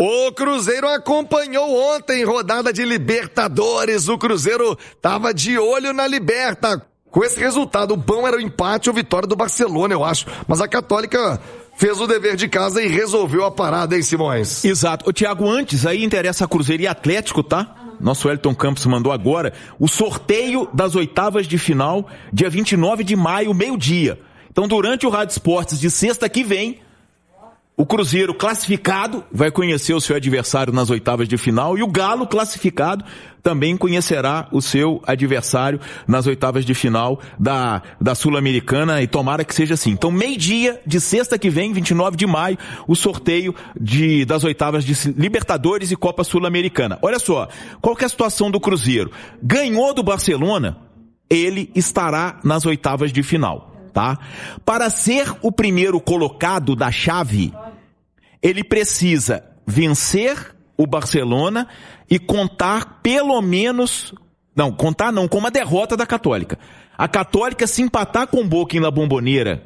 O Cruzeiro acompanhou ontem rodada de Libertadores. O Cruzeiro tava de olho na Liberta. Com esse resultado, o bom era o empate ou vitória do Barcelona, eu acho. Mas a Católica fez o dever de casa e resolveu a parada, hein, Simões? Exato. Ô, Thiago, antes aí interessa a Cruzeiro e Atlético, tá? Nosso Elton Campos mandou agora o sorteio das oitavas de final, dia 29 de maio, meio-dia. Então, durante o Rádio Esportes de sexta que vem, o Cruzeiro classificado vai conhecer o seu adversário nas oitavas de final e o Galo classificado também conhecerá o seu adversário nas oitavas de final da Sul-Americana, e tomara que seja assim. Então, meio-dia de sexta que vem, 29 de maio, o sorteio das oitavas de Libertadores e Copa Sul-Americana. Olha só, qual que é a situação do Cruzeiro? Ganhou do Barcelona, ele estará nas oitavas de final, tá? Para ser o primeiro colocado da chave, ele precisa vencer o Barcelona e contar pelo menos, com uma derrota da Católica. A Católica, se empatar com o Boca em La Bombonera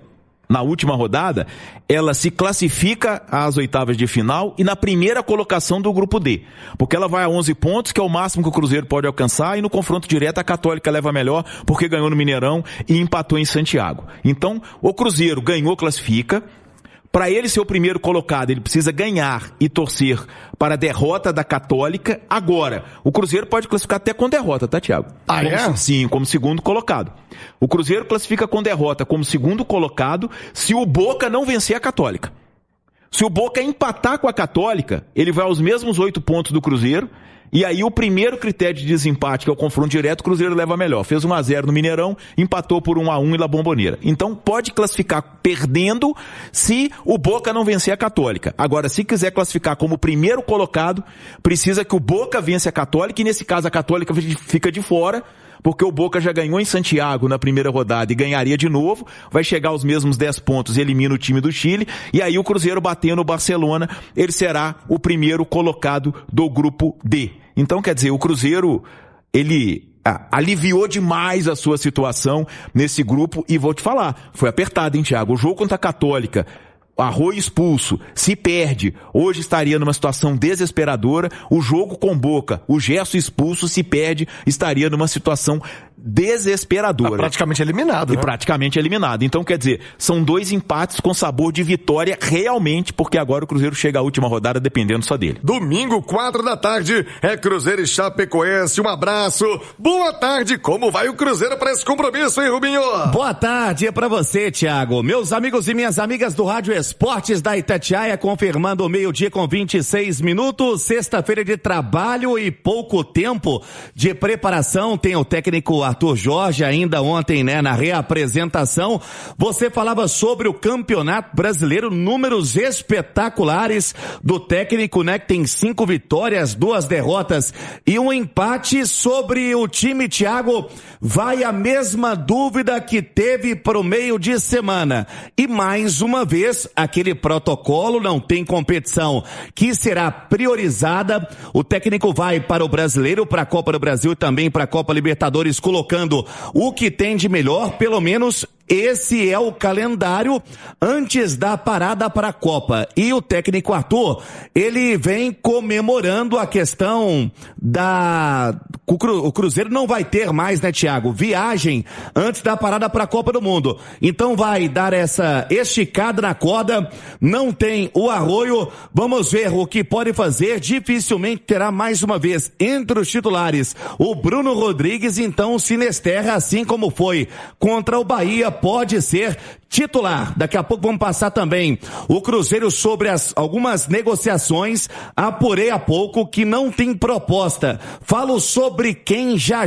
na última rodada, ela se classifica às oitavas de final e na primeira colocação do grupo D, porque ela vai a 11 pontos, que é o máximo que o Cruzeiro pode alcançar, e no confronto direto a Católica leva melhor, porque ganhou no Mineirão e empatou em Santiago. Então, o Cruzeiro ganhou, classifica. Para ele ser o primeiro colocado, ele precisa ganhar e torcer para a derrota da Católica. Agora, o Cruzeiro pode classificar até com derrota, tá, Thiago? Ah, é? Sim, como segundo colocado. O Cruzeiro classifica com derrota como segundo colocado se o Boca não vencer a Católica. Se o Boca empatar com a Católica, ele vai aos mesmos 8 pontos do Cruzeiro. E aí o primeiro critério de desempate, que é o confronto direto, o Cruzeiro leva melhor. Fez 1-0 no Mineirão, empatou por 1-1 em La Bombonera. Então pode classificar perdendo se o Boca não vencer a Católica. Agora, se quiser classificar como primeiro colocado, precisa que o Boca vença a Católica, e nesse caso a Católica fica de fora, porque o Boca já ganhou em Santiago na primeira rodada e ganharia de novo, vai chegar aos mesmos 10 pontos e elimina o time do Chile, e aí o Cruzeiro batendo o Barcelona, ele será o primeiro colocado do grupo D. Então, quer dizer, o Cruzeiro, ele aliviou demais a sua situação nesse grupo, e vou te falar, foi apertado, hein, Thiago? O jogo contra a Católica, Arroio expulso, se perde, hoje estaria numa situação desesperadora. O jogo com Boca, o Gerson expulso, se perde, estaria numa situação desesperadora. Praticamente eliminado, né? E praticamente eliminado. Então, quer dizer, são 2 empates com sabor de vitória realmente, porque agora o Cruzeiro chega à última rodada dependendo só dele. Domingo, 4 da tarde, é Cruzeiro e Chapecoense. Um abraço. Boa tarde. Como vai o Cruzeiro para esse compromisso, hein, Rubinho? Boa tarde, é para você, Thiago. Meus amigos e minhas amigas do Rádio Esportes da Itatiaia, confirmando o meio-dia com 26 minutos, sexta-feira de trabalho e pouco tempo de preparação. Tem o técnico Arthur Jorge ainda ontem, né, na reapresentação. Você falava sobre o Campeonato Brasileiro, números espetaculares do técnico, né, que tem 5 vitórias, 2 derrotas e um empate. Sobre o time, Thiago, vai a mesma dúvida que teve pro meio de semana. E mais uma vez, aquele protocolo, não tem competição que será priorizada. O técnico vai para o Brasileiro, para a Copa do Brasil e também para a Copa Libertadores, colocando o que tem de melhor. Pelo menos esse é o calendário antes da parada para a Copa. E o técnico Arthur, ele vem comemorando a questão o Cruzeiro não vai ter mais, né, Thiago, viagem antes da parada para a Copa do Mundo. Então vai dar essa esticada na corda, não tem o Arroio. Vamos ver o que pode fazer. Dificilmente terá mais uma vez entre os titulares o Bruno Rodrigues. Então o Sinesterra, assim como foi contra o Bahia, pode ser titular. Daqui a pouco vamos passar também o Cruzeiro sobre algumas negociações. Apurei há pouco que não tem proposta. Falo sobre quem já.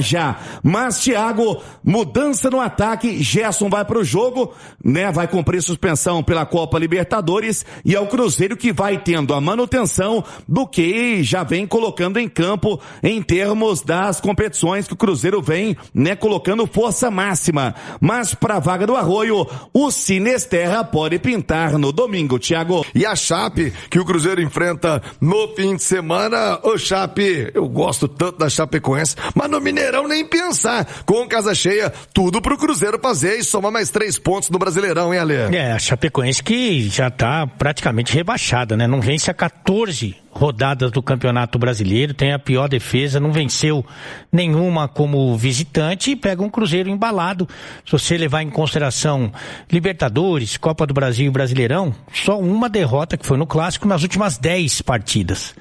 Mas, Thiago, mudança no ataque. Gerson vai pro jogo, né? Vai cumprir suspensão pela Copa Libertadores, e é o Cruzeiro que vai tendo a manutenção do que já vem colocando em campo em termos das competições que o Cruzeiro vem, né, colocando força máxima. Mas para a vaga do Arroio, o Sinesterra pode pintar no domingo, Thiago. E a Chape, que o Cruzeiro enfrenta no fim de semana. Ô Chape, eu gosto tanto da Chapecoense, mas no Mineirão nem pensar. Com casa cheia, tudo pro Cruzeiro fazer e somar mais 3 pontos no Brasileirão, hein, Ale? A Chapecoense que já tá praticamente rebaixada, né? Não vence há 14 rodadas do Campeonato Brasileiro, tem a pior defesa, não venceu nenhuma como visitante e pega um Cruzeiro embalado. Se você levar em consideração Libertadores, Copa do Brasil e Brasileirão, só uma derrota que foi no Clássico nas últimas 10 partidas.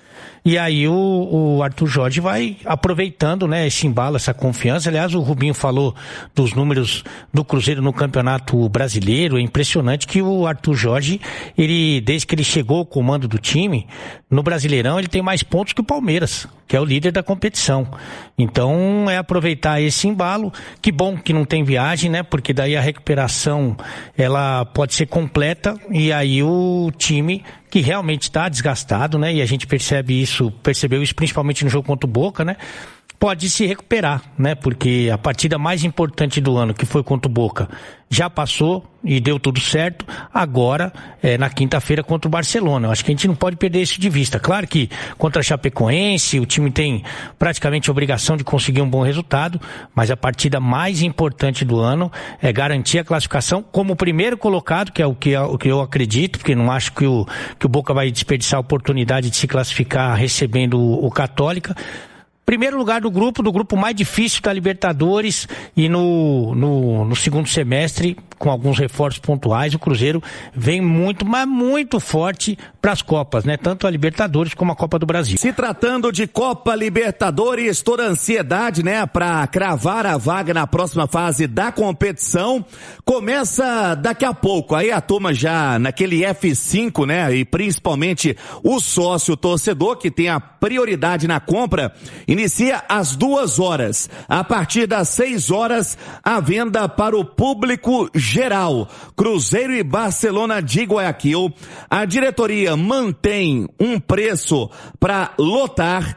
E aí o Arthur Jorge vai aproveitando, né, esse embalo, essa confiança. Aliás, o Rubinho falou dos números do Cruzeiro no Campeonato Brasileiro. É impressionante que o Arthur Jorge, desde que ele chegou ao comando do time, no Brasileirão ele tem mais pontos que o Palmeiras, que é o líder da competição. Então é aproveitar esse embalo. Que bom que não tem viagem, né, porque daí a recuperação ela pode ser completa e aí o time que realmente está desgastado, né, e a gente percebeu isso principalmente no jogo contra o Boca, né, pode se recuperar, né, porque a partida mais importante do ano, que foi contra o Boca, já passou e deu tudo certo. Agora, na quinta-feira contra o Barcelona. Eu acho que a gente não pode perder isso de vista. Claro que contra a Chapecoense, o time tem praticamente a obrigação de conseguir um bom resultado, mas a partida mais importante do ano é garantir a classificação como primeiro colocado, que é o que eu acredito, porque não acho que o Boca vai desperdiçar a oportunidade de se classificar recebendo o Católica. Primeiro lugar do grupo mais difícil da Libertadores, e no segundo semestre, com alguns reforços pontuais, o Cruzeiro vem muito, mas muito forte para as Copas, né? Tanto a Libertadores como a Copa do Brasil. Se tratando de Copa Libertadores, toda a ansiedade, né, para cravar a vaga na próxima fase da competição começa daqui a pouco. Aí a turma já naquele F5, né, e principalmente o sócio torcedor que tem a prioridade na compra, inicia às 2h. A partir das 6h, a venda para o público geral. Cruzeiro e Barcelona de Guayaquil. A diretoria mantém um preço para lotar,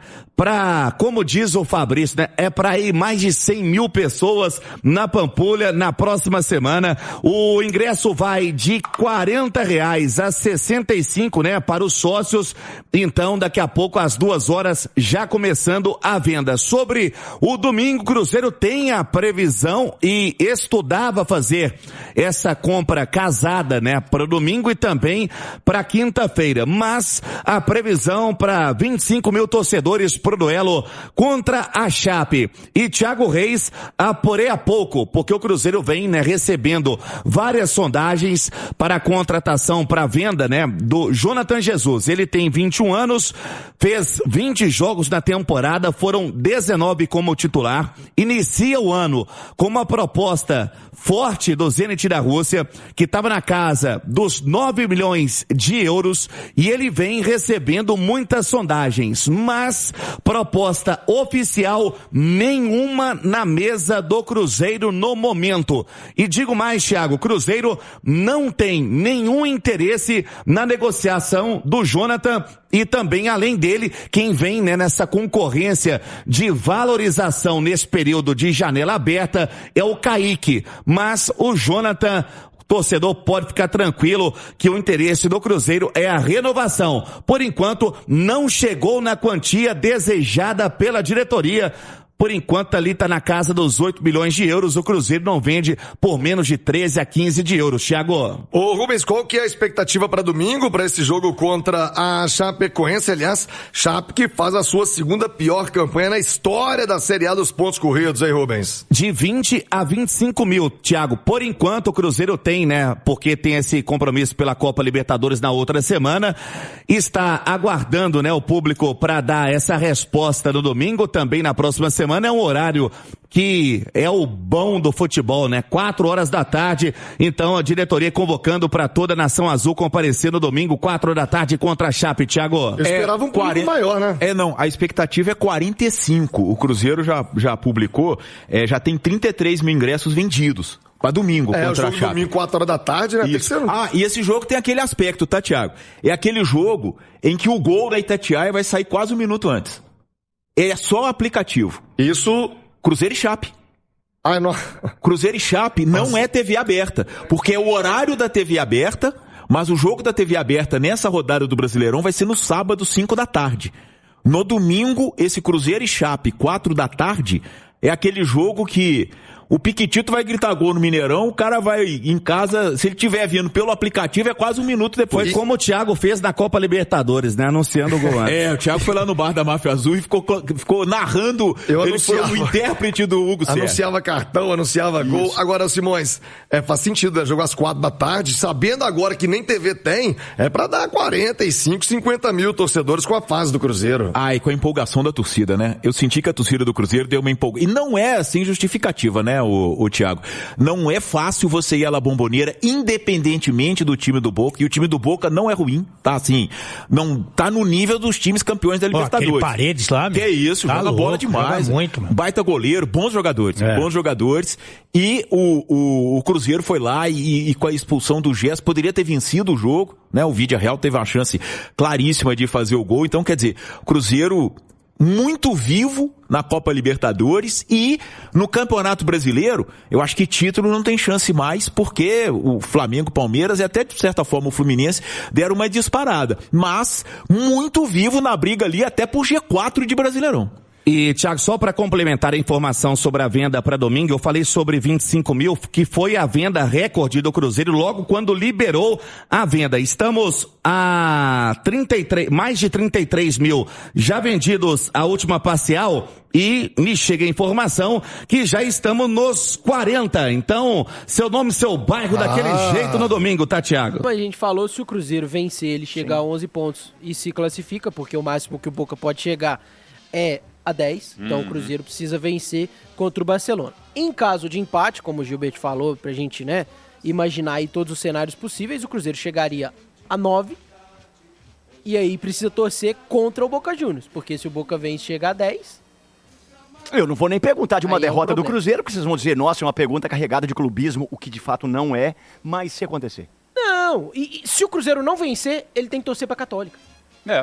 como diz o Fabrício, né? É para ir mais de 100 mil pessoas na Pampulha na próxima semana. O ingresso vai de R$40 a 65, né? Para os sócios. Então, daqui a pouco, às 2h, já começando a venda. Sobre o domingo, o Cruzeiro tem a previsão e estudava fazer essa compra casada, né? Para o domingo e também para quinta-feira. Mas a previsão para 25 mil torcedores pro duelo contra a Chape. E Thiago Reis apurei há pouco, porque o Cruzeiro vem, né, recebendo várias sondagens para a contratação, para a venda, né, do Jonathan Jesus. Ele tem 21 anos, fez 20 jogos na temporada, foram 19 como titular, inicia o ano com uma proposta forte do Zenit da Rússia, que estava na casa dos 9 milhões de euros, e ele vem recebendo muitas sondagens, mas proposta oficial nenhuma na mesa do Cruzeiro no momento. E digo mais, Thiago, o Cruzeiro não tem nenhum interesse na negociação do Jonathan, e também, além dele, quem vem, né, nessa concorrência de valorização nesse período de janela aberta é o Kaique. Mas o Jonathan, torcedor pode ficar tranquilo que o interesse do Cruzeiro é a renovação. Por enquanto, não chegou na quantia desejada pela diretoria. Por enquanto, ali está na casa dos 8 milhões de euros. O Cruzeiro não vende por menos de 13 a 15 de euros. Thiago. Ô Rubens, qual que é a expectativa para domingo, para esse jogo contra a Chapecoense? Aliás, Chape que faz a sua segunda pior campanha na história da Série A dos pontos corridos, hein, Rubens? De 20 a 25 mil, Thiago. Por enquanto, o Cruzeiro tem, né, porque tem esse compromisso pela Copa Libertadores na outra semana, está aguardando, né, o público para dar essa resposta no domingo, também na próxima semana. É um horário que é o bom do futebol, né? 4h da tarde. Então a diretoria convocando para toda a Nação Azul comparecer no domingo, 4h da tarde contra a Chape, Thiago. Eu esperava um pouco maior, né? Não, a expectativa é 45. O Cruzeiro já publicou, já tem 33 mil ingressos vendidos. Para domingo, contra a Chape. O jogo domingo, 4h da tarde, né? Tem que ser... E esse jogo tem aquele aspecto, tá, Thiago? É aquele jogo em que o gol da Itatiaia vai sair quase um minuto antes. É só o aplicativo. Isso... Cruzeiro e Chape. Não. Cruzeiro e Chape não é TV aberta, porque é o horário da TV aberta, mas o jogo da TV aberta nessa rodada do Brasileirão vai ser no sábado, 5 da tarde. No domingo, esse Cruzeiro e Chape, 4 da tarde, é aquele jogo que O Piquitito vai gritar gol no Mineirão, o cara vai em casa, se ele estiver vindo pelo aplicativo, é quase um minuto depois. Foi como o Thiago fez na Copa Libertadores, né? Anunciando o gol antes. O Thiago foi lá no bar da Máfia Azul e ficou narrando. Ele foi o intérprete do Hugo Sérgio. Anunciava cartão, anunciava gol. Agora, Simões, faz sentido, né? Jogar às 4 da tarde, sabendo agora que nem TV tem, é pra dar 45, 50 mil torcedores com a fase do Cruzeiro. E com a empolgação da torcida, né? Eu senti que a torcida do Cruzeiro deu uma empolgação. E não é assim justificativa, né, o Thiago? Não é fácil você ir à La Bombonera, independentemente do time do Boca, e o time do Boca não é ruim, tá? Assim, não tá no nível dos times campeões da Libertadores. Aquele Paredes lá, meu. Que isso, tá joga louco, bola demais. Joga muito, mano. Baita goleiro, bons jogadores. E o Cruzeiro foi lá e com a expulsão do Gerson poderia ter vencido o jogo, né? O Vídea Real teve uma chance claríssima de fazer o gol. Então, quer dizer, o Cruzeiro muito vivo na Copa Libertadores e no Campeonato Brasileiro, eu acho que título não tem chance mais, porque o Flamengo, Palmeiras e até de certa forma o Fluminense deram uma disparada, mas muito vivo na briga ali até por G4 de Brasileirão. E, Thiago, só para complementar a informação sobre a venda para domingo, eu falei sobre 25 mil, que foi a venda recorde do Cruzeiro logo quando liberou a venda. Estamos a mais de 33 mil já vendidos a última parcial e me chega a informação que já estamos nos 40. Então, seu nome, seu bairro daquele jeito no domingo, tá, Thiago? Como a gente falou, se o Cruzeiro vencer, ele chega a 11 pontos e se classifica, porque o máximo que o Boca pode chegar é a 10, então o Cruzeiro precisa vencer contra o Barcelona. Em caso de empate, como o Gilberto falou, pra gente, né, imaginar aí todos os cenários possíveis, o Cruzeiro chegaria a 9 e aí precisa torcer contra o Boca Juniors, porque se o Boca vence chega a 10... Eu não vou nem perguntar de uma derrota do problema. Cruzeiro, porque vocês vão dizer, nossa, é uma pergunta carregada de clubismo, o que de fato não é, mas se acontecer. Não, e se o Cruzeiro não vencer, ele tem que torcer pra Católica.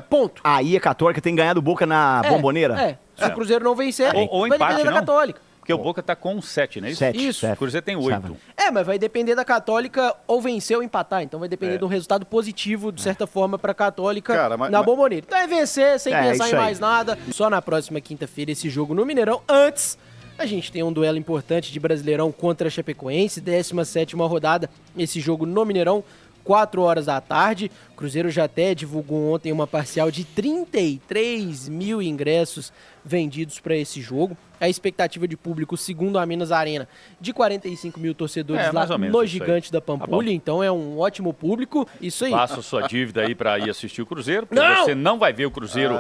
Ponto. Aí a Católica tem ganhado o Boca na Bombonera? Se o Cruzeiro não vencer, ou vai empate, depender da Católica. Porque o Boca tá com 7, não é isso? 7. Isso. O Cruzeiro tem 8. Mas vai depender da Católica ou vencer ou empatar. Então vai depender de um resultado positivo, de certa forma, pra Católica na Bombonera. Então é vencer sem pensar em mais nada. Só na próxima quinta-feira esse jogo no Mineirão. Antes, a gente tem um duelo importante de Brasileirão contra a Chapecoense, 17ª rodada, esse jogo no Mineirão, 4 horas da tarde. O Cruzeiro já até divulgou ontem uma parcial de 33 mil ingressos vendidos para esse jogo. A expectativa de público, segundo a Minas Arena, de 45 mil torcedores lá no Gigante da Pampulha. Então é um ótimo público. Isso aí. Faça sua dívida aí para ir assistir o Cruzeiro, porque você não vai ver o Cruzeiro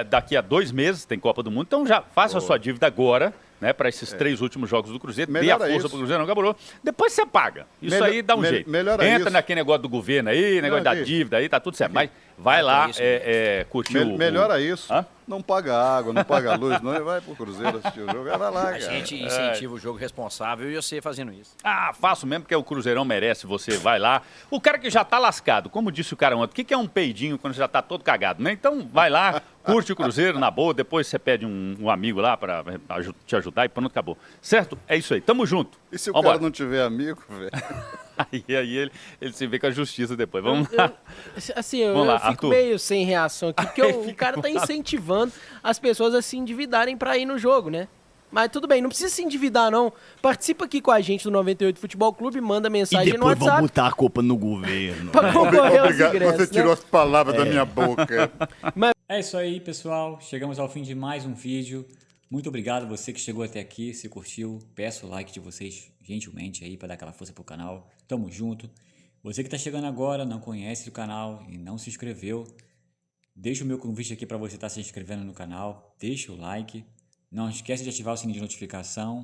daqui a 2 meses, tem Copa do Mundo. Então já faça a sua dívida agora, né, para esses 3 últimos jogos do Cruzeiro. Dê a força pro Cruzeiro, não gabarou. Depois você paga. Isso aí dá um jeito. Entra naquele negócio do governo aí, negócio da dívida aí, tá tudo certo. Mas vai lá curtir o... Melhora isso. Não paga água, não paga luz, não vai pro Cruzeiro assistir o jogo. Vai lá, A gente incentiva o jogo responsável e você fazendo isso. Faço mesmo, porque o Cruzeirão merece, você vai lá. O cara que já tá lascado, como disse o cara ontem, o que é um peidinho quando já tá todo cagado, né? Então vai lá, curte o Cruzeiro na boa, depois você pede um amigo lá pra te ajudar e pronto, acabou. Certo? É isso aí, tamo junto. E se o cara não tiver amigo, velho? Aí ele se vê com a justiça depois. Vamos lá. Eu fico Arthur. meio sem reação aqui, porque o cara tá incentivando as pessoas a se endividarem pra ir no jogo, né? Mas tudo bem, não precisa se endividar, não. Participa aqui com a gente do 98 Futebol Clube, manda mensagem no WhatsApp. Vão botar a culpa no governo. Pra concorrer aos ingressos, Você tirou as palavras da minha boca. É isso aí, pessoal. Chegamos ao fim de mais um vídeo. Muito obrigado você que chegou até aqui, se curtiu. Peço o like de vocês gentilmente aí para dar aquela força pro canal. Tamo junto. Você que tá chegando agora, não conhece o canal e não se inscreveu, deixa o meu convite aqui para você estar se inscrevendo no canal. Deixa o like. Não esquece de ativar o sininho de notificação.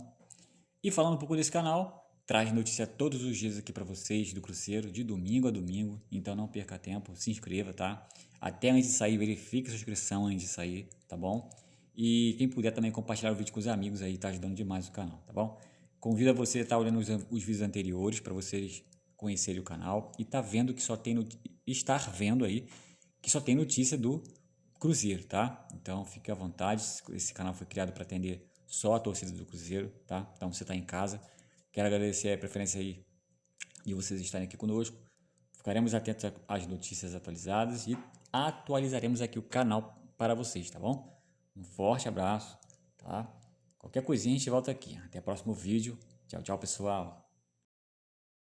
E falando um pouco desse canal, traz notícia todos os dias aqui para vocês do Cruzeiro, de domingo a domingo. Então não perca tempo, se inscreva, tá? Até antes de sair, verifique sua inscrição antes de sair, tá bom? E quem puder também compartilhar o vídeo com os amigos aí, tá ajudando demais o canal, tá bom? Convido a você a estar olhando os vídeos anteriores para vocês conhecerem o canal e tá vendo que só tem estar vendo aí que só tem notícia do Cruzeiro, tá? Então fique à vontade, esse canal foi criado para atender só a torcida do Cruzeiro, tá? Então você tá em casa. Quero agradecer a preferência aí de vocês estarem aqui conosco. Ficaremos atentos às notícias atualizadas e atualizaremos aqui o canal para vocês, tá bom? Um forte abraço, tá? Qualquer coisinha a gente volta aqui. Até o próximo vídeo. Tchau, tchau, pessoal.